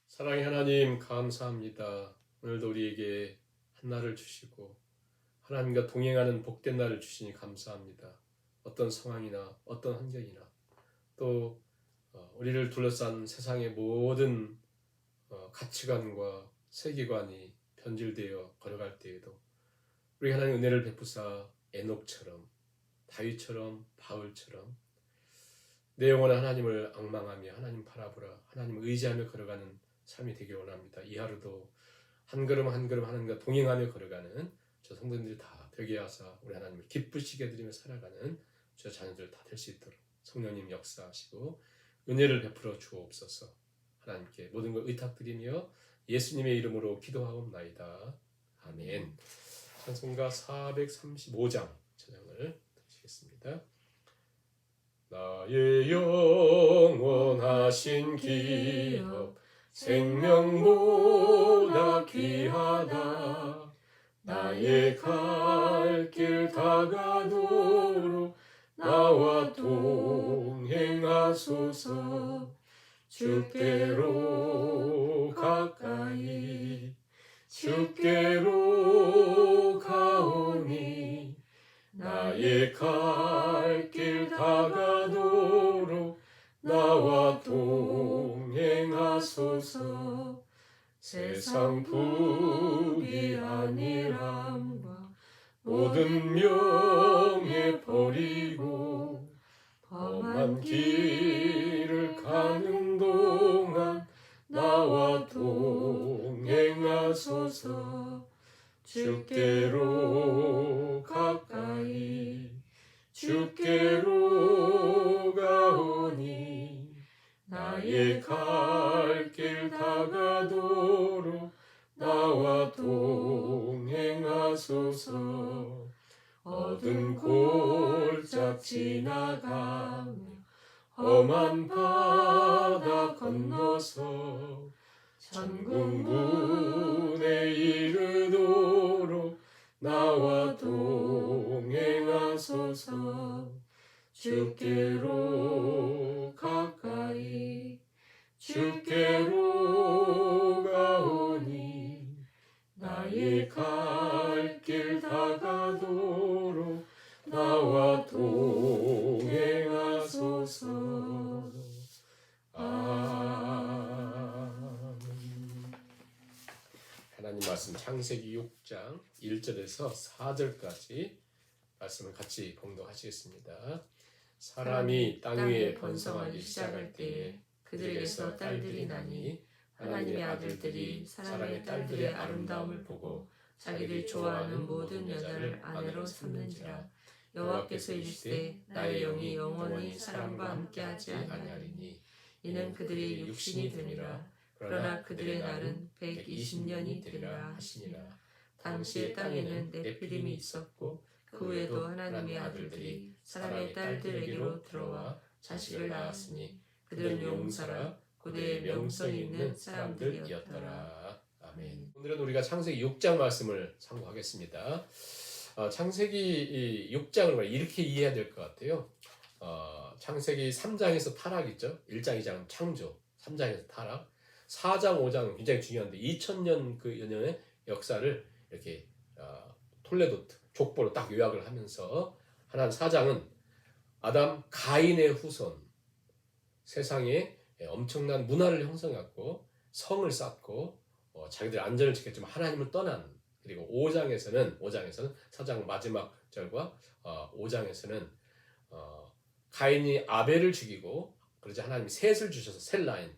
사랑의 하나님 감사합니다. 오늘도 우리에게 한날을 주시고 하나님과 동행하는 복된 날을 주시니 감사합니다. 어떤 상황이나 어떤 환경이나 또 우리를 둘러싼 세상의 모든 가치관과 세계관이 변질되어 걸어갈 때에도 우리 하나님 은혜를 베푸사 에녹처럼 다윗처럼 바울처럼 내 영혼은 하나님을 앙망하며 하나님 바라보라 하나님을 의지하며 걸어가는 삶이 되길 원합니다. 이 하루도 한 걸음 한 걸음 하나님과 동행하며 걸어가는 저 성도님들이 다 되게 하사 우리 하나님을 기쁘시게 해드리며 살아가는 저 자녀들 다 될 수 있도록 성령님 역사하시고 은혜를 베풀어 주옵소서. 하나님께 모든 걸 의탁드리며 예수님의 이름으로 기도하옵나이다. 아멘. 찬송가 435장 찬양을 드리겠습니다. 나의 영원하신 기업 생명보다 귀하다. 나의 갈 길 다가도록 나와 동행하소서. 주께로 가까이 주께로 가오니 나의 갈 길 다가도록 나와 동행하소서. 세상 부귀 안일함과 모든 명예 버리고 험한 길을 가는 동안 나와 동행하소서. 주께로 가까이 주께로 가오니 나의 갈 길 다가도록 나와 동행하소서. 어두운 골짝 지나가며 험한 바다 건너서 천국 문에 이르도록 나와 동행하소서. 주께로 가까이 주께로 가오니 나의 갈 길 다가도록 나와 동행하소서. 아멘. 하나님 말씀 창세기 6장 1절에서 4절까지 말씀을 같이 봉독하시겠습니다. 사람이 땅 위에 번성하기 시작할 때에 그들에게서 딸들이 나니 하나님의 아들들이 사람의 딸들의 아름다움을 보고 자기들이 좋아하는 모든 여자를 아내로 삼는지라. 여호와께서 이르시되 나의 영이 영원히 사람과 함께하지 아니하리니 이는 그들이 육신이 되니라. 그러나 그들의 날은 120년이 되리라 하시니라. 당시의 땅에는 네피림이 있었고 그 후에도 하나님의 아들들이 사람의 딸들에게로 들어와 자식을 낳았으니 그들은 용사라 고대의 명성이 있는 사람들이었더라. 아멘. 오늘은 우리가 창세기 6장 말씀을 참고하겠습니다. 창세기 6장을 이렇게 이해해야 될 것 같아요. 창세기 3장에서 타락 있죠. 1장, 2장은 창조, 3장에서 타락, 4장, 5장은 굉장히 중요한데 2000년 그 연년의 역사를 이렇게 톨레도 족보로 딱 요약을 하면서 하나는 4장은 아담 가인의 후손, 세상에 엄청난 문화를 형성했고 성을 쌓고 자기들 안전을 지켰지만 하나님을 떠난, 그리고 5장에서는 4장 마지막 절과 5장에서는 가인이 아벨을 죽이고 그러자 하나님이 셋을 주셔서 셋 라인,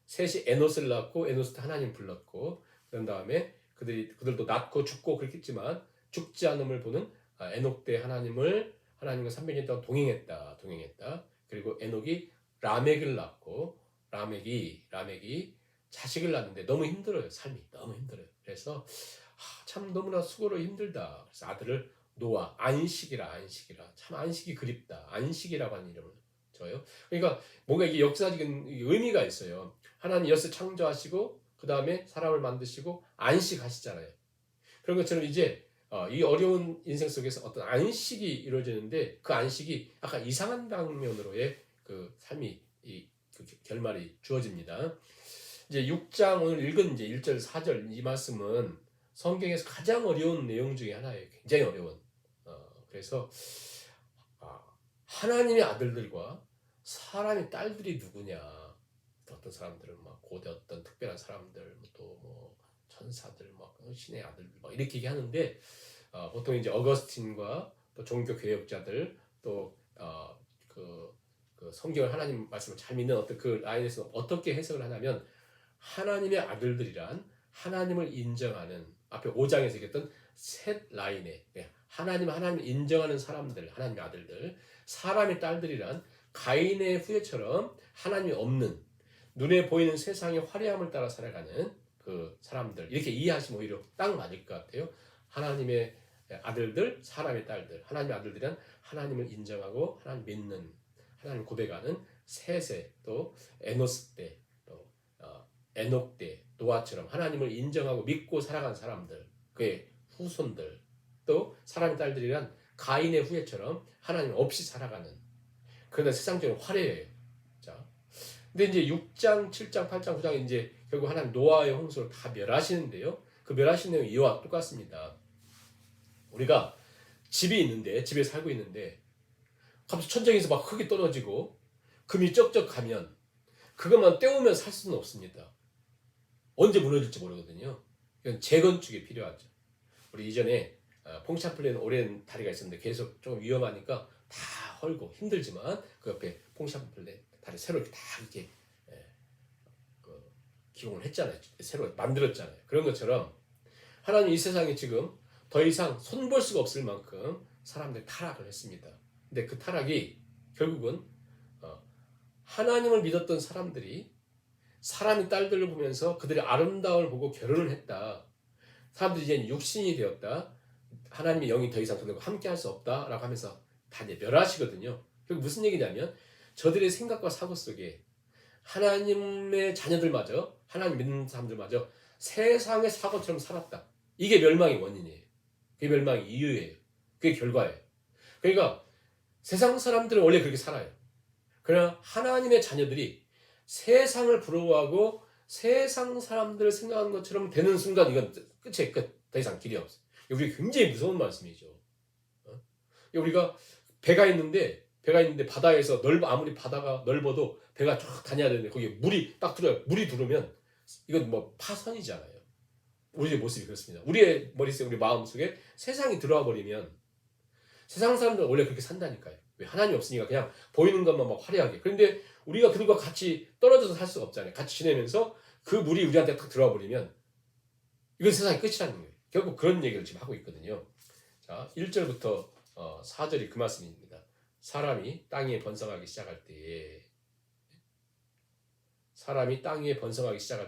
셋이 에노스를 낳고 에노스 하나님 불렀고 그런 다음에 그들도 낳고 죽고 그렇겠지만 죽지 않음을 보는 에녹 때 하나님과 300년 동안 동행했다. 그리고 에녹이 라멕을 낳고 라멕이 자식을 낳는데 너무 힘들어요. 삶이 너무 힘들어요. 그래서 참 너무나 수고로 힘들다. 그래서 아들을 노아, 안식이라 참 안식이 그립다. 안식이라고 하는 이름을 줘요. 그러니까 뭔가 이게 역사적인 의미가 있어요. 하나님 여섯 창조하시고 그 다음에 사람을 만드시고 안식하시잖아요. 그런 것처럼 이제 이 어려운 인생 속에서 어떤 안식이 이루어지는데 그 안식이 약간 이상한 방면으로의 그 삶이 그 결말이 주어집니다. 이제 6장 오늘 읽은 이제 1절 4절 이 말씀은 성경에서 가장 어려운 내용 중에 하나예요. 굉장히 어려운. 그래서 하나님의 아들들과 사람의 딸들이 누구냐? 어떤 사람들은 막 고대 어떤 특별한 사람들, 또 뭐 천사들, 막 신의 아들들 막 이렇게 얘기하는데 보통 이제 어거스틴과 또 종교 개혁자들 그 성경을 하나님 말씀을 잘 믿는 어떤 그 라인에서 어떻게 해석을 하냐면 하나님의 아들들이란 하나님을 인정하는 앞에 5장에서 얘기했던 셋 라인에 하나님을 인정하는 사람들, 하나님의 아들들, 사람의 딸들이란 가인의 후예처럼 하나님이 없는 눈에 보이는 세상의 화려함을 따라 살아가는 그 사람들 이렇게 이해하시면 오히려 딱 맞을 것 같아요. 하나님의 아들들, 사람의 딸들, 하나님의 아들들은 하나님을 인정하고 하나님 믿는, 하나님 고백하는 셋세, 또 에노스 때, 또 에녹 때, 노아처럼 하나님을 인정하고 믿고 살아간 사람들, 그의 후손들, 또 사람의 딸들이란 가인의 후예처럼 하나님 없이 살아가는, 그러나 세상적으로 화려해요. 자, 근데 이제 6장, 7장, 8장, 9장 이제 결국 하나님 노아의 홍수를 다 멸하시는데요. 그 멸하신 내용이 이와 똑같습니다. 우리가 집에 살고 있는데 갑자기 천장에서 막 흙이 떨어지고 금이 쩍쩍 가면 그것만 떼우면 살 수는 없습니다. 언제 무너질지 모르거든요. 이건 재건축이 필요하죠. 우리 이전에 퐁샤플레는 오랜 다리가 있었는데 계속 좀 위험하니까 다 헐고 힘들지만 그 옆에 퐁샤플레 다리 새로 이렇게 다 이렇게 기용을 했잖아요. 새로 만들었잖아요. 그런 것처럼 하나님 이 세상에 지금 더 이상 손볼 수가 없을 만큼 사람들이 타락을 했습니다. 근데 그 타락이 결국은 하나님을 믿었던 사람들이 사람의 딸들을 보면서 그들의 아름다움을 보고 결혼을 했다. 사람들이 이제 육신이 되었다. 하나님의 영이 더 이상 그들과 함께할 수 없다라고 하면서 다 이제 멸하시거든요. 결국 무슨 얘기냐면 저들의 생각과 사고 속에 하나님의 자녀들마저, 하나님 믿는 사람들마저 세상의 사고처럼 살았다. 이게 멸망의 원인이에요. 그게 멸망의 이유예요. 그게 결과예요. 그러니까 세상 사람들은 원래 그렇게 살아요. 그러나 하나님의 자녀들이 세상을 부러워하고 세상 사람들을 생각하는 것처럼 되는 순간 이건 끝이에요. 끝. 더 이상 길이 없어요. 우리 굉장히 무서운 말씀이죠. 우리가 배가 있는데 바다에서 아무리 바다가 넓어도 배가 쫙 다녀야 되는데 거기에 물이 딱 들어요. 물이 들어오면 이건 뭐 파선이잖아요. 우리의 모습이 그렇습니다. 우리의 머릿속에, 우리 마음속에 세상이 들어와 버리면 세상 사람들은 원래 그렇게 산다니까요. 왜? 하나님이 없으니까 그냥 보이는 것만 막 화려하게. 그런데 우리가 그들과 같이 떨어져서 살 수가 없잖아요. 같이 지내면서 그 물이 우리한테 딱 들어와 버리면 이건 세상의 끝이라는 거예요. 결국 그런 얘기를 지금 하고 있거든요. 자, 1절부터 4절이 그 말씀입니다. 사람이 땅 위에 번성하기 시작할 때에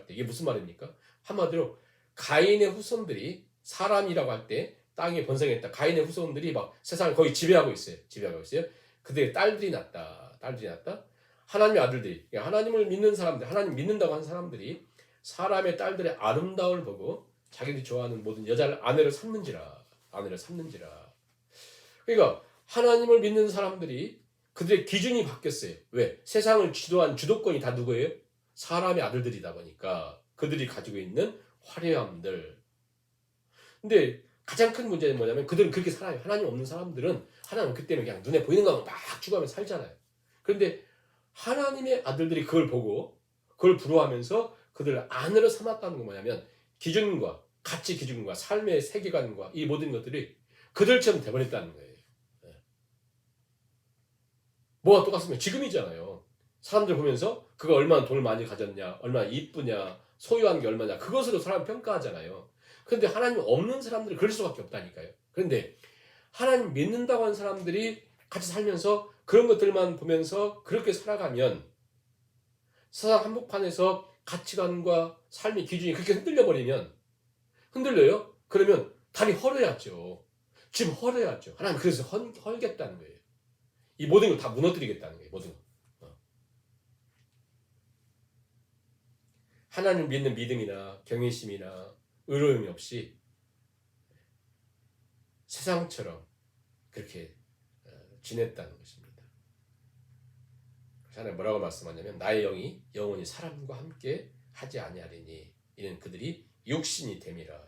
이게 무슨 말입니까? 한마디로 가인의 후손들이 사람이라고 할 때 땅에 번성했다. 가인의 후손들이 막 세상을 거의 지배하고 있어요. 그들의 딸들이 났다. 하나님의 아들들이, 하나님을 믿는 사람들, 하나님 믿는다고 하는 사람들이 사람의 딸들의 아름다움을 보고 자기들이 좋아하는 모든 여자를 아내를 삼는지라. 그러니까 하나님을 믿는 사람들이 그들의 기준이 바뀌었어요. 왜? 세상을 지도한 주도권이 다 누구예요? 사람의 아들들이다 보니까 그들이 가지고 있는 화려함들. 근데 가장 큰 문제는 뭐냐면 그들은 그렇게 살아요. 하나님 없는 사람들은 하나님 없기 때문에 그냥 눈에 보이는 것만 막 추구하면서 살잖아요. 그런데 하나님의 아들들이 그걸 보고 그걸 부러워하면서 그들을 아내로 삼았다는 건 뭐냐면 기준과 가치 기준과 삶의 세계관과 이 모든 것들이 그들처럼 돼버렸다는 거예요. 뭐가 똑같으면 지금이잖아요. 사람들 보면서 그가 얼마나 돈을 많이 가졌냐, 얼마나 이쁘냐, 소유한 게 얼마냐, 그것으로 사람 평가하잖아요. 그런데 하나님 없는 사람들은 그럴 수밖에 없다니까요. 그런데 하나님 믿는다고 하는 사람들이 같이 살면서 그런 것들만 보면서 그렇게 살아가면 세상 한복판에서 가치관과 삶의 기준이 그렇게 흔들려요? 그러면 다리 헐어야죠. 집 헐어야죠. 하나님 그래서 헐겠다는 거예요. 이 모든 걸 다 무너뜨리겠다는 거예요. 모든 거. 하나님 믿는 믿음이나 경외심이나 의로움이 없이 세상처럼 그렇게 지냈다는 것입니다. 그래서 하나님 뭐라고 말씀하냐면 나의 영이 영원히 사람과 함께 하지 아니하리니 이는 그들이 육신이 됨이라.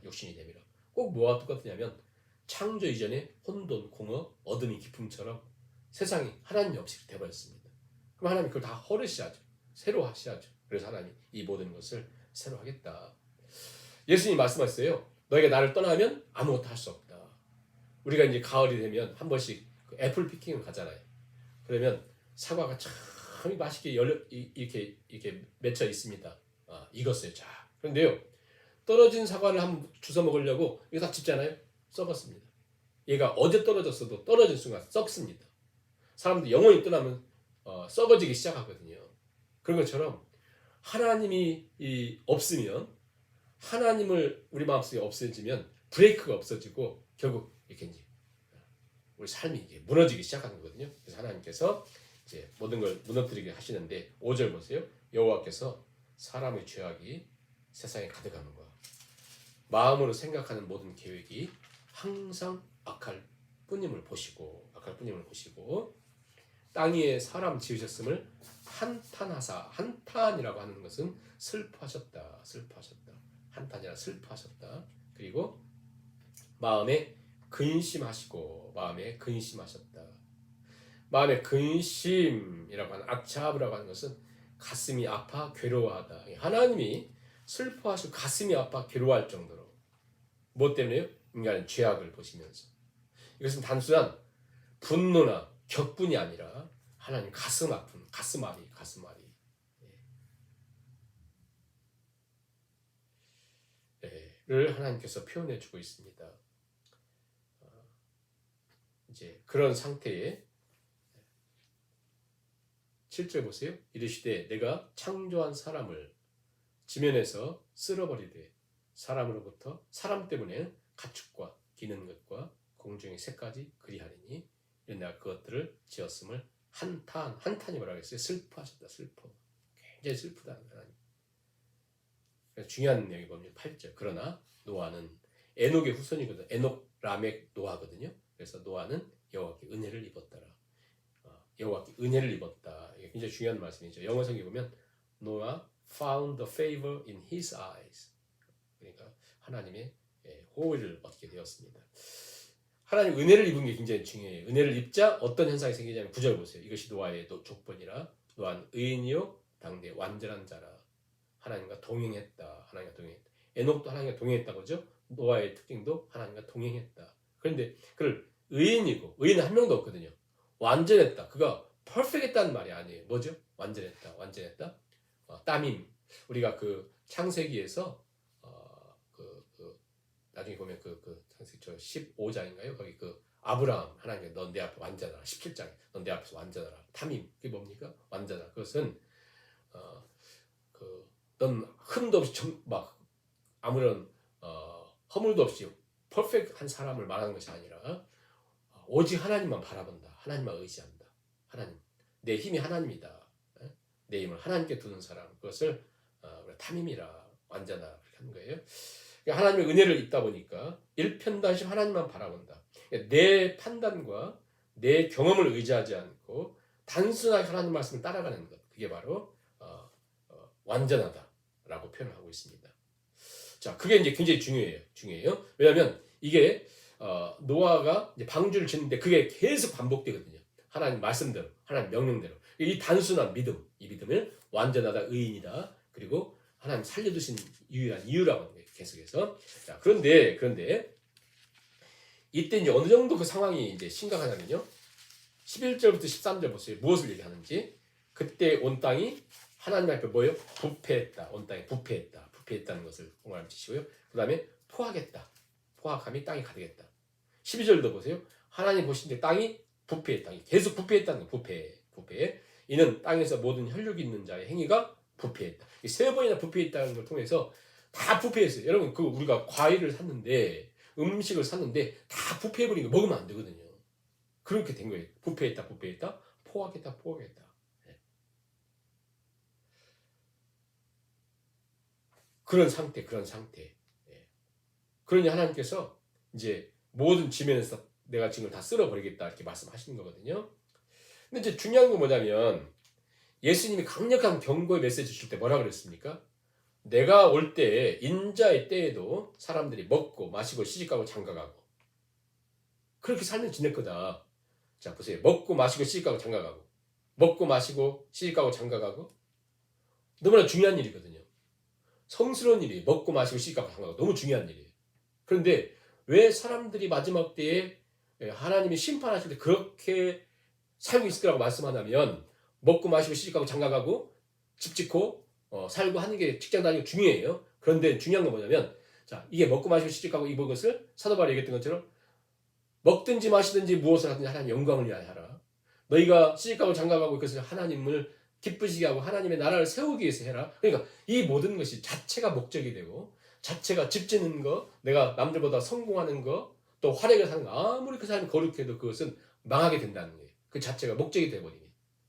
꼭 뭐와 똑같으냐면 창조 이전에 혼돈, 공허, 어둠이 깊음처럼 세상이 하나님 없이 돼버렸습니다. 그럼 하나님 그걸 다 허르시하죠. 새로 하셔야죠. 그래서 하나님 이 모든 것을 새로 하겠다. 예수님이 말씀하셨어요. 너희가 나를 떠나면 아무것도 할 수 없다. 우리가 이제 가을이 되면 한 번씩 그 애플 피킹을 가잖아요. 그러면 사과가 참 맛있게 이렇게 맺혀 있습니다. 익었어요. 자, 그런데요, 떨어진 사과를 한번 주워 먹으려고 이거 다 집잖아요. 썩었습니다. 얘가 어제 떨어졌어도 떨어진 순간 썩습니다. 사람들 영혼이 떠나면 썩어지기 시작하거든요. 그런 것처럼 하나님이 없으면, 하나님을 우리 마음속에 없어지면 브레이크가 없어지고 결국 이렇게 이제 우리 삶이 이게 무너지기 시작하는 거거든요. 그래서 하나님께서 이제 모든 걸 무너뜨리게 하시는데 5절 보세요. 여호와께서 사람의 죄악이 세상에 가득하는 거. 마음으로 생각하는 모든 계획이 항상 악할 뿐임을 보시고 땅 위에 사람 지으셨음을 한탄하사. 한탄이라고 하는 것은 슬퍼하셨다. 한탄이라 슬퍼하셨다. 그리고 마음에 근심하셨다. 마음에 근심이라고 하는 아차브라고 하는 것은 가슴이 아파 괴로워하다. 하나님이 슬퍼하시고 가슴이 아파 괴로워할 정도로. 뭐 때문에요? 인간은 죄악을 보시면서. 이것은 단순한 분노나 격분이 아니라 하나님 가슴 아픈 가슴앓이. 를 하나님께서 표현해 주고 있습니다. 이제 그런 상태에 7절 보세요. 이르시되 내가 창조한 사람을 지면에서 쓸어버리되 사람으로부터 사람 때문에 가축과 기는 것과 공중의 새까지 그리하리니 내가 그것들을 지었음을 한탄이 뭐라고 했어요? 슬퍼하셨다. 굉장히 슬프다는 하나님. 중요한 내용이 뭡니까? 8절. 그러나 노아는 에녹의 후손이거든. 에녹, 라멕, 노아거든요. 그래서 노아는 여호와께 은혜를 입었더라. 여호와께 은혜를 입었다. 이게 굉장히 중요한 말씀이죠. 영어 성경에 보면 노아 found the favor in his eyes. 그러니까 하나님의 호의를 얻게 되었습니다. 하나님 은혜를 입은 게 굉장히 중요해요. 은혜를 입자 어떤 현상이 생기냐면 9절 보세요. 이것이 노아의 족본이라 노아는 의인이요 당대 완전한 자라. 하나님과 동행했다. 에녹도 하나님과 동행했다. 그죠? 노아의 특징도 하나님과 동행했다. 그런데 그를 의인이고, 의인은 한 명도 없거든요. 완전했다. 그가 퍼펙트했다는 말이 아니에요. 뭐죠? 완전했다. 따밈. 우리가 그 창세기에서 나중에 보면 창세기 15장인가요? 거기 아브라함 하나님께 넌 내 앞에 완전하라. 17장 넌 내 앞에서 완전하라. 따밈. 그게 뭡니까? 완전하라. 그것은 넌 흠도 없이 아무런 허물도 없이 퍼펙트한 사람을 말하는 것이 아니라 오직 하나님만 바라본다. 하나님만 의지한다. 하나님, 내 힘이 하나님이다. 내 힘을 하나님께 두는 사람, 그것을 탐임이라 완전하다 그렇게 하는 거예요. 그러니까 하나님의 은혜를 입다 보니까 일편단심 하나님만 바라본다. 그러니까 내 판단과 내 경험을 의지하지 않고 단순하게 하나님 말씀을 따라가는 것, 그게 바로 완전하다라고 표현을 하고 있습니다. 자, 그게 이제 굉장히 중요해요. 왜냐하면 이게 노아가 이제 방주를 짓는데 그게 계속 반복되거든요. 하나님 말씀대로, 하나님 명령대로. 이 단순한 믿음, 이 믿음을 완전하다, 의인이다. 그리고 하나님 살려두신 유일한 이유라고 하는 거예요. 계속해서. 자, 그런데 이때 이제 어느 정도 그 상황이 이제 심각하냐면요. 11절부터 13절 보세요. 무엇을 얘기하는지. 그때 온 땅이 하나님 앞에 뭐예요? 부패했다. 온 땅이 부패했다. 부패했다는 것을 공감해 주시고요. 그 다음에 포악했다. 포악함이 땅이 가득했다. 12절도 보세요. 하나님 보신 때 땅이 부패했다. 계속 부패했다는 거예요. 부패. 이는 땅에서 모든 혈육이 있는 자의 행위가 부패했다. 세 번이나 부패했다는 걸 통해서 다 부패했어요. 여러분, 우리가 과일을 샀는데, 음식을 샀는데 다 부패해버린 거 먹으면 안 되거든요. 그렇게 된 거예요. 부패했다. 포악했다. 그런 상태. 그러니 하나님께서 이제 모든 지면에서 내가 지금 다 쓸어버리겠다 이렇게 말씀하시는 거거든요. 근데 이제 중요한 건 뭐냐면 예수님이 강력한 경고의 메시지 주실 때 뭐라 그랬습니까? 내가 올 때 인자의 때에도 사람들이 먹고 마시고 시집가고 장가가고 그렇게 삶을 지낼 거다. 자 보세요. 먹고 마시고 시집가고 장가가고 먹고 마시고 시집가고 장가가고 너무나 중요한 일이거든요. 성스러운 일이 먹고 마시고 시집가고 장가가고 너무 중요한 일이에요. 그런데 왜 사람들이 마지막 때에 하나님이 심판하실 때 그렇게 살고 있을 거라고 말씀하냐면 먹고 마시고 시집가고 장가가고 집 짓고 살고 하는 게 직장 다니고 중요해요. 그런데 중요한 건 뭐냐면 자 이게 먹고 마시고 시집가고 이번 것을 사도 바울이 얘기했던 것처럼 먹든지 마시든지 무엇을 하든지 하나님 영광을 위하여 하라. 너희가 시집가고 장가가고 그것을 하나님을 기쁘시게 하고 하나님의 나라를 세우기 위해서 해라. 그러니까 이 모든 것이 자체가 목적이 되고 자체가 집 짓는 거, 내가 남들보다 성공하는 거, 또 활약을 하는 거 아무리 그 사람이 거룩해도 그것은 망하게 된다는 거예요. 그 자체가 목적이 되어버리니.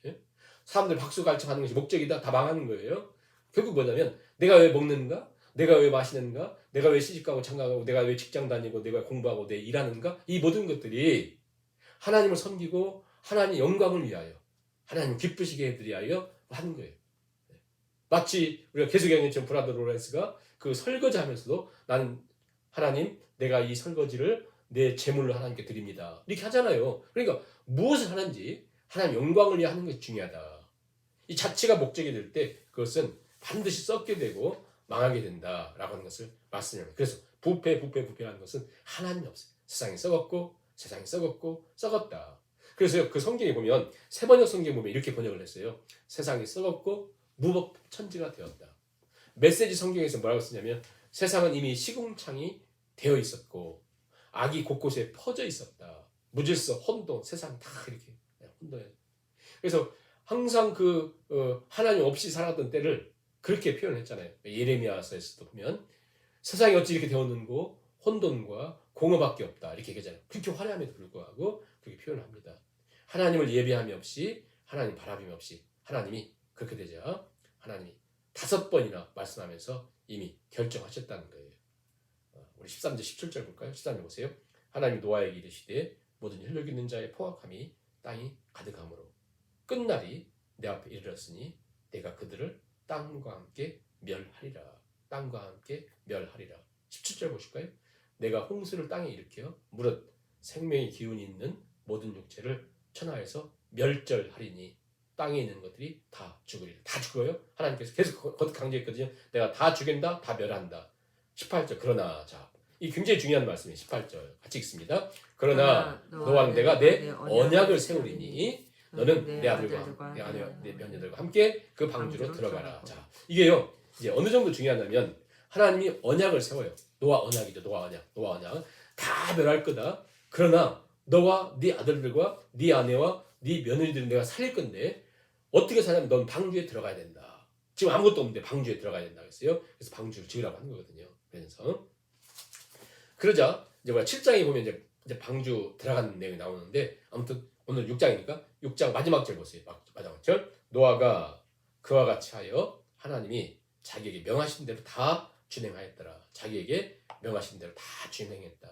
예? 사람들 박수 갈채하는 것이 목적이다. 다 망하는 거예요. 결국 뭐냐면 내가 왜 먹는가? 내가 왜 마시는가? 내가 왜 시집가고 장가가고 내가 왜 직장 다니고 내가 공부하고 내 일하는가? 이 모든 것들이 하나님을 섬기고 하나님의 영광을 위하여 하나님 기쁘시게 해드리하여 하는 거예요. 마치 우리가 개수경에처럼 브라더 로렌스가 그 설거지 하면서도 나는 하나님 내가 이 설거지를 내 제물로 하나님께 드립니다. 이렇게 하잖아요. 그러니까 무엇을 하는지 하나님 영광을 위해 하는 것이 중요하다. 이 자체가 목적이 될 때 그것은 반드시 썩게 되고 망하게 된다라고 하는 것을 말씀합니다. 그래서 부패라는 것은 하나님이 없어요. 세상이 썩었고 세상이 썩었고 썩었다. 그래서 그 성경에 보면 세번역 성경에 보면 이렇게 번역을 했어요. 세상이 썩었고 무법천지가 되었다. 메시지 성경에서 뭐라고 쓰냐면 세상은 이미 시궁창이 되어 있었고 악이 곳곳에 퍼져 있었다. 무질서, 혼돈, 세상 다 이렇게 혼돈해. 그래서 항상 하나님 없이 살았던 때를 그렇게 표현했잖아요. 예레미야서에서도 보면 세상이 어찌 이렇게 되었는고 혼돈과 공허밖에 없다 이렇게 얘기하잖아요. 그렇게 화려함에도 불구하고 그렇게 표현합니다. 하나님을 예배함이 없이 하나님 바라봄이 없이 하나님이 그렇게 되자 하나님이 5번이나 말씀하면서 이미 결정하셨다는 거예요. 우리 13절 17절 볼까요? 13절 보세요. 하나님 노아에게 이르시되 모든 혈육 있는 자의 포악함이 땅이 가득함으로 끝날이 내 앞에 이르렀으니 내가 그들을 땅과 함께 멸하리라. 땅과 함께 멸하리라. 17절 보실까요? 내가 홍수를 땅에 일으켜 무릇 생명의 기운이 있는 모든 육체를 천하에서 멸절하리니 땅에 있는 것들이 다 죽으리라. 다 죽어요? 하나님께서 계속 거듭 강조했거든요. 내가 다 죽인다, 다 멸한다. 18절 그러나 자, 이 굉장히 중요한 말씀이에요. 18절 같이 읽습니다. 그러나 너와 내가 내 언약을 세우리니 너는 내 아들과 내 아내와 내 며느리들과 함께 그 방주로 들어가라. 자, 이게요. 이제 어느 정도 중요하냐면 하나님이 언약을 세워요. 노아 언약이죠. 노아 언약. 다 멸할 거다. 그러나 너와 네 아들들과 네 아내와 네 며느리들은 내가 살릴 건데 어떻게 사냐면 넌 방주에 들어가야 된다. 지금 아무것도 없는데 방주에 들어가야 된다 그랬어요. 그래서 방주를 지으라고 하는 거거든요. 그래서 그러자 이제 7장에 보면 이제 방주 들어가는 내용이 나오는데 아무튼 오늘 6장이니까 6장 마지막 절 보세요. 마지막 절. 노아가 그와 같이 하여 하나님이 자기에게 명하신 대로 다 준행하였더라. 자기에게 명하신 대로 다 준행했다.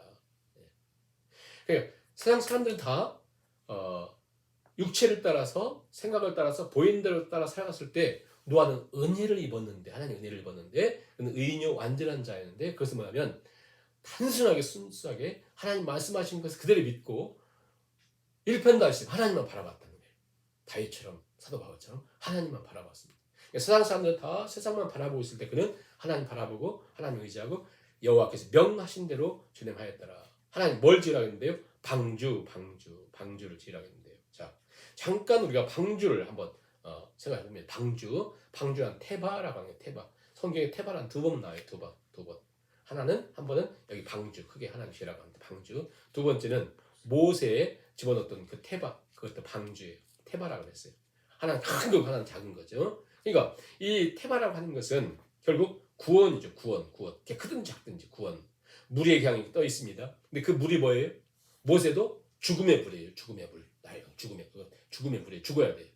그러니까 세상 사람들은 다 육체를 따라서 생각을 따라서 보이는 대로 따라 살아갔을 때 노아는 은혜를 입었는데 하나님 은혜를 입었는데 그는 의인요 완전한 자였는데 그것은 뭐냐면 단순하게 순수하게 하나님 말씀하신 것을 그대로 믿고 일편단심 하나님만 바라봤다는 거예요. 다윗처럼 사도 바울처럼 하나님만 바라봤습니다. 그러니까 세상 사람들은 다 세상만 바라보고 있을 때 그는 하나님 바라보고 하나님 의지하고 여호와께서 명하신 대로 준행하였더라. 하나님 뭘 지으라고 했는데요? 방주를 지으라고 했는데요. 자, 잠깐 우리가 방주를 한번 생각해보면 방주란 테바라고 하는 게 테바. 성경에 테바란 2번 나와요. 두 번. 한 번은 여기 방주, 크게 하나님 지으라고 하는데 방주. 두 번째는 모세에 집어넣었던 그 테바, 그것도 방주예요. 테바라고 했어요. 하나는 큰 거고 하나는 작은 거죠. 그러니까 이 테바라고 하는 것은 결국 구원이죠. 구원. 크든지 작든지 구원. 물의 향이 떠 있습니다. 근데 그 물이 뭐예요? 모세도 죽음의 불이에요. 죽음의 불. 죽음의 불이에요. 죽어야 돼.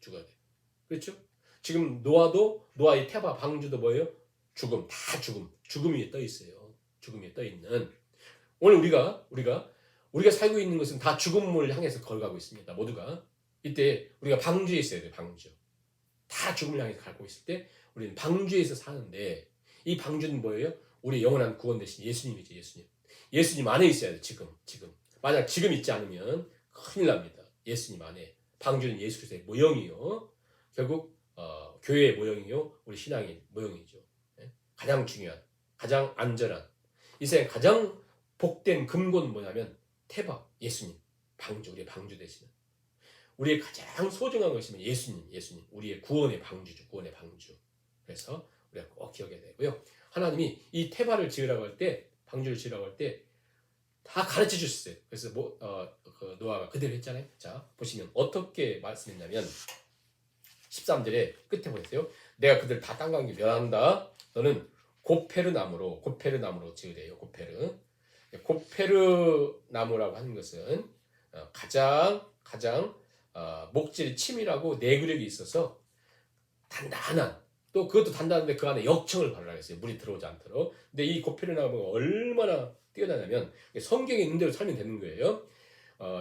그렇죠? 지금 노아의 테바 방주도 뭐예요? 죽음. 다 죽음. 죽음 위에 떠 있어요. 죽음 위에 떠 있는. 오늘 우리가 살고 있는 것은 다 죽음을 향해서 걸어가고 있습니다. 모두가. 이때 우리가 방주에 있어야 돼요. 방주. 다 죽음을 향해서 가고 있을 때 우리는 방주에서 사는데 이 방주는 뭐예요? 우리 영원한 구원 되신 예수님이죠. 예수님. 예수님 안에 있어야 돼. 지금. 만약 지금 있지 않으면 큰일 납니다. 예수님 안에. 방주는 예수 그리스도의 모형이요. 결국 교회의 모형이요. 우리 신앙의 모형이죠. 가장 중요한, 가장 안전한, 이 세상 가장 복된 근본은 뭐냐면 태바, 예수님, 방주, 우리의 방주 되시는. 우리의 가장 소중한 것이면 예수님, 우리의 구원의 방주죠. 구원의 방주. 그래서 우리가 꼭 기억해야 되고요. 하나님이 이 태바를 지으라고 할 때, 방주를 지으라고 할 때 다 가르쳐 주셨어요. 그래서 그 노아가 그대로 했잖아요. 자, 보시면 어떻게 말씀했냐면 13절에 끝에 보세요. 내가 그들 다 땅강에 멸한다. 너는 고페르 나무로 지으래요. 고페르 나무라고 하는 것은 가장 목질이 치밀하고 내구력이 있어서 단단한, 또 그것도 단단한데 그 안에 역청을 바르라 했어요. 물이 들어오지 않도록. 근데 이 고페르 나무가 얼마나 뛰어나냐면 성경에 있는 대로 살면 되는 거예요.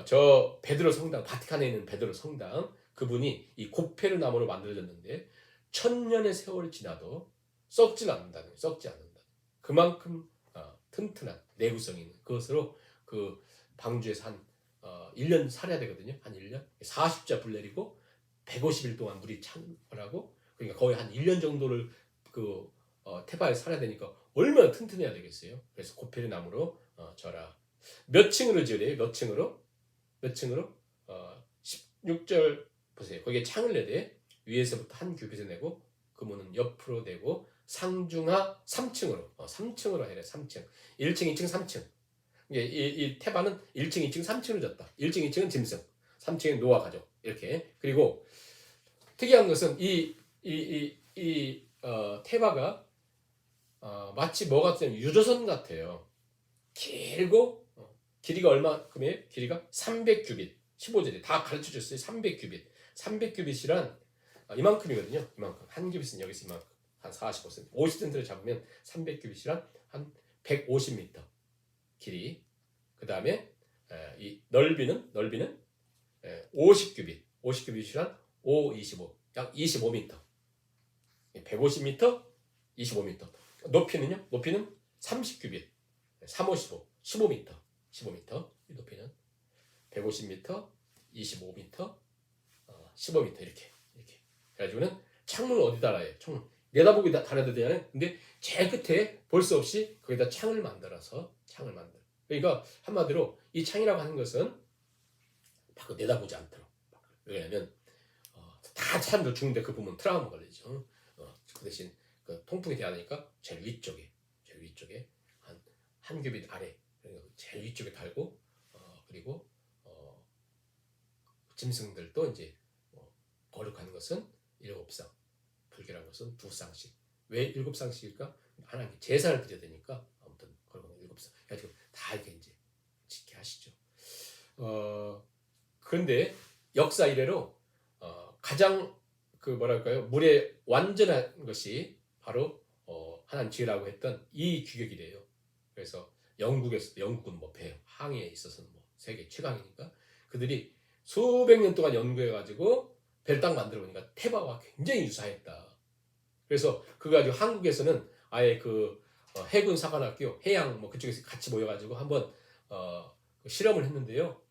저 베드로 성당, 바티칸에 있는 베드로 성당, 그분이 이 고페르 나무로 만들어졌는데 1000년의 세월이 지나도 썩지 않는다. 그만큼 튼튼한 내구성이 있는 그것으로 그 방주에서 한 1년 살아야 되거든요. 한 1년. 40자 불 내리고 150일 동안 물이 찬거라고. 그러니까 거의 한 1년 정도를 그 태바에 살아야 되니까 얼마나 튼튼해야 되겠어요. 그래서 고페르 나무로 져라. 몇 층으로 지으래요? 몇 층으로? 16절 보세요. 거기에 창을 내야 돼. 위에서부터 한 규빗을 내고 그문은 옆으로 내고 상중하 3층으로 3층으로 해야 돼. 3층. 1층, 2층, 3층. 이 태바는 1층, 2층, 3층으로 졌다. 1층, 2층은 짐승, 3층은 노아 가족 이렇게. 그리고 특이한 것은 태바가 마치 뭐 같냐면 유조선 같아요. 길고 길이가 얼마큼이에요? 길이가 300규빗. 15절에 다 가르쳐 줬어요. 300규빗. 300규빗이란 이만큼이거든요. 이만큼. 한 규빗은 여기서 이만큼. 한 45cm. 50cm를 잡으면 300규빗이란 한 150m 길이. 그 다음에 이 넓이는 50규빗. 50규빗이란 5, 25. 약 25m. 150m, 25m. 높이는요? 높이는 30규빗. 3, 55. 15m. 이 높이는 150m, 25m, 15m 이렇게. 그래가지고는 창문을 어디 달아요? 창문 내다보기 달아야 되잖아요. 근데 제일 끝에 볼 수 없이 거기다 창을 만들어. 그러니까 한마디로 이 창이라고 하는 것은 밖으로 내다보지 않도록. 왜냐하면 다 사람들 죽는데 그 부분 트라우마 걸리죠. 그 대신 그 통풍이 돼야 되니까 제일 위쪽에 한 규빗 아래, 그러니까 제일 위쪽에 달고 그리고 짐승들도 이제 거룩한 것은 7쌍, 불결한 것은 2쌍씩. 왜 7쌍씩일까? 하나님께 제사를 드려야 되니까 아무튼 거룩한 7쌍. 그래가지고 다 이렇게 이제 지켜 하시죠. 그런데 역사 이래로 가장 그 뭐랄까요, 물에 완전한 것이 바로 하나님 지으라고 했던 이 규격이래요. 그래서 영국은 뭐 배 항해에 있어서는 뭐 세계 최강이니까 그들이 수백 년 동안 연구해가지고 배를 딱 만들어 보니까 태바와 굉장히 유사했다. 그래서 그거 가지고 한국에서는 아예 그 해군 사관학교 해양 뭐 그쪽에서 같이 모여가지고 한번 실험을 했는데요.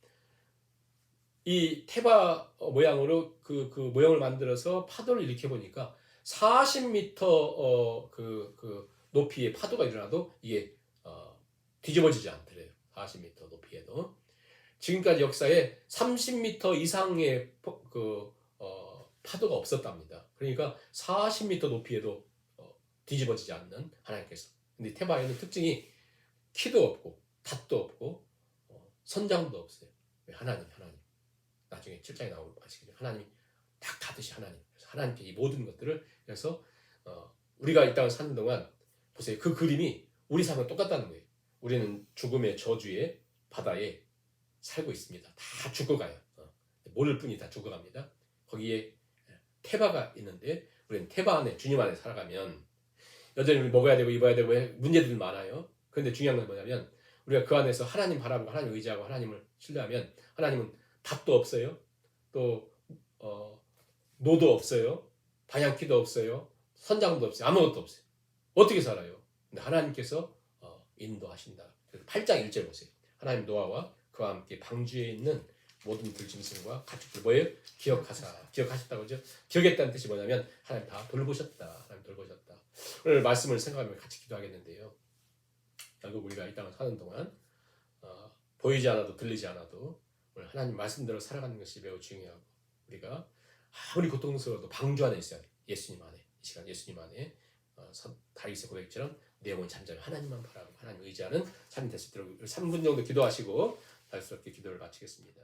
이 태바 모양으로 그 모형을 만들어서 파도를 일으켜 보니까 40m 그 높이의 파도가 일어나도 이게 뒤집어지지 않더래요. 40m 높이에도. 지금까지 역사에 30m 이상의 파도가 없었답니다. 그러니까 40m 높이에도 뒤집어지지 않는 하나님께서. 근데 태바에는 특징이 키도 없고 닷도 없고 선장도 없어요. 왜? 하나님. 나중에 7장에 나오면 아시겠죠. 하나님이 딱 가듯이 하나님. 그래서 하나님께 이 모든 것들을. 그래서 우리가 이 땅을 사는 동안 보세요. 그 그림이 우리 삶과 똑같다는 거예요. 우리는 죽음의 저주의 바다에 살고 있습니다. 다 죽어가요. 모를 뿐이 다 죽어갑니다. 거기에 태바가 있는데 우리는 태바 안에, 주님 안에 살아가면 여전히 우리 먹어야 되고 입어야 되고 문제들이 많아요. 그런데 중요한 건 뭐냐면 우리가 그 안에서 하나님 바라보고 하나님 의지하고 하나님을 신뢰하면 하나님은 답도 없어요. 또 노도 없어요. 방향키도 없어요. 선장도 없어요. 아무것도 없어요. 어떻게 살아요? 근데 하나님께서 인도하신다. 그래서 8장 1절 보세요. 하나님 노아와 그와 함께 방주에 있는 모든 들짐승과 가축들 뭐예요? 기억하셨다고 그죠? 기억했다는 뜻이 뭐냐면 하나님 다 돌보셨다. 하나님 돌보셨다. 오늘 말씀을 생각하면 같이 기도하겠는데요. 결국 우리가 이 땅을 사는 동안 보이지 않아도 들리지 않아도 오늘 하나님 말씀대로 살아가는 것이 매우 중요하고 우리가 아무리 고통스러워도 방주 안에 있어야 돼. 예수님 안에 이 시간 예수님 안에 다윗의 고백처럼 내 영혼 잠잠히 하나님만 바라고 하나님 의지하는 삶이 될 수 있도록 3분 정도 기도하시고 자연스럽게 기도를 마치겠습니다.